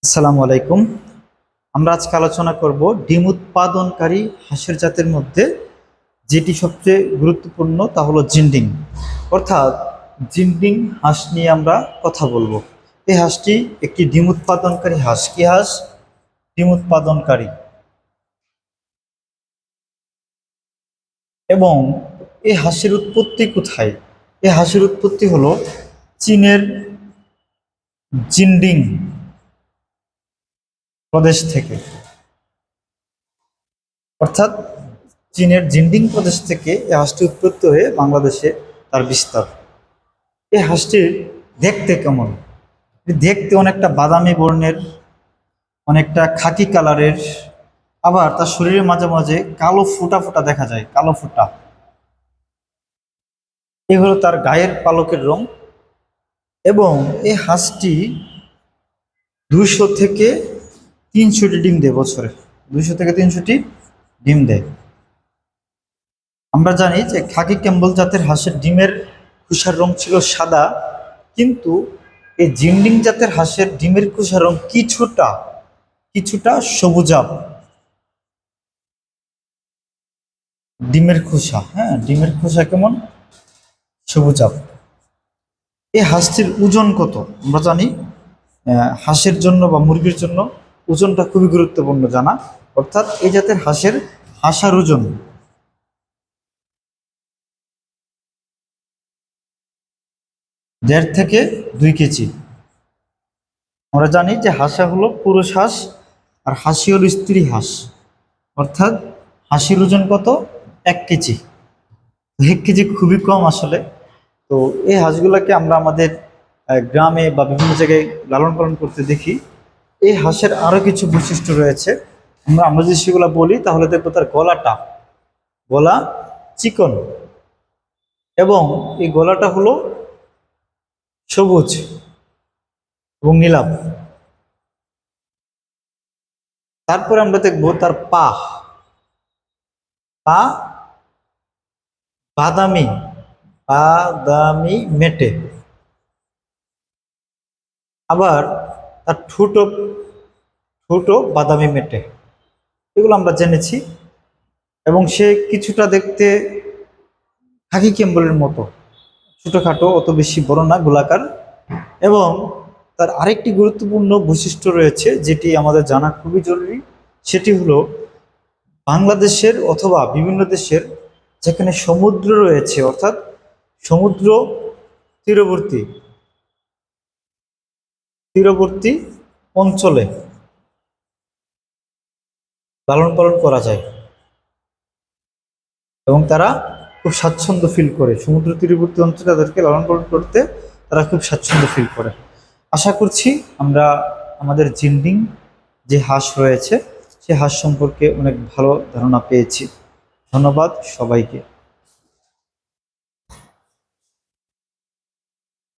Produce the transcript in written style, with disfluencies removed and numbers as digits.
আসসালামু আলাইকুম। আমরা আজকে আলোচনা করব ডিম উৎপাদনকারী হাঁসের জাতের মধ্যে যেটি সবচেয়ে গুরুত্বপূর্ণ তা হলো জিন্ডিং, অর্থাৎ জিন্ডিং হাঁস নিয়ে আমরা কথা বলবো। এই হাঁসটি একটি ডিম উৎপাদনকারী হাঁস। কি হাঁস? ডিম উৎপাদনকারী। এবং এই হাঁসের উৎপত্তি কোথায়? এই হাঁসের উৎপত্তি হলো চীনের জিন্ডিং প্রদেশ থেকে, অর্থাৎ চীনের জিন্ডিং প্রদেশ থেকে এই হাঁসটি উৎপত্তি হয়ে বাংলাদেশে তার বিস্তার। এই হাঁসটির দেখতে কেমন? দেখতে অনেকটা বাদামি বর্ণের, অনেকটা খাকি কালারের, আবার তার শরীরের মাঝে মাঝে কালো ফুটা ফুটা দেখা যায়, কালো ফুটা। এই হলো তার গায়ের পালকের রং। এবং এই হাঁসটি 200 থেকে 300টি ডিম দেয় বছরে। 200 থেকে 300টি ডিম দেয়। আমরা জানি যে খাকি ক্যাম্বল জাতের হাঁসের ডিমের খোসার রং ছিল সাদা, কিন্তু এই জিন্ডিং জাতের হাঁসের ডিমের খোসার রং কিছুটা কিছুটা সবুজাভ। ডিমের খোসা, হ্যাঁ, ডিমের খোসা কেমন? সবুজাভ। এই হাঁসটির ওজন কত? আমরা জানি হাঁসের জন্য বা মুরগির জন্য ওজনটা খুবই গুরুত্বপূর্ণ জানা। অর্থাৎ এই জাতের হাঁসের হাঁসার ওজন 1.5 থেকে 2 কেজি। আমরা জানি যে হাঁসা হলো পুরুষ হাঁস আর হাসি হলো স্ত্রী হাঁস। অর্থাৎ হাঁসির ওজন কত? 1 কেজি। 1 কেজি খুবই কম আসলে। তো এই হাঁসগুলোকে আমরা আমাদের গ্রামে বা বিভিন্ন জায়গায় লালন পালন করতে দেখি। এই হাঁসের আরও কিছু বৈশিষ্ট্য রয়েছে। আমরা যদি সেগুলো বলি তাহলে দেখবো তার গলা চিকন, এবং এই গলাটা হলো সবুজ এবং নীলাভ। তারপরে আমরা দেখবো তার পা পা বাদামি বাদামি মেটে। আবার তার ঠোঁটও বাদামি মেটে। এগুলো আমরা জেনেছি। এবং সে কিছুটা দেখতে খাকি ক্যাম্বলের মতো, ছোটোখাটো, অত বেশি বড় না, গোলাকার। এবং তার আরেকটি গুরুত্বপূর্ণ বৈশিষ্ট্য রয়েছে যেটি আমাদের জানা খুবই জরুরি। সেটি হলো বাংলাদেশের অথবা বিভিন্ন দেশের যেখানে সমুদ্র রয়েছে, অর্থাৎ সমুদ্র তীরবর্তী তীরবর্তী অঞ্চলে লালন পালন করা যায় এবং তারা খুব স্বাচ্ছন্দ্য ফিল করে। সমুদ্র তীরবর্তী অঞ্চলে তাদেরকে লালন পালন করতে তারা খুব স্বাচ্ছন্দ্য ফিল করে। আশা করছি আমরা আমাদের জিন্ডিং যে হাঁস রয়েছে সে হাঁস সম্পর্কে অনেক ভালো ধারণা পেয়েছি। ধন্যবাদ সবাইকে।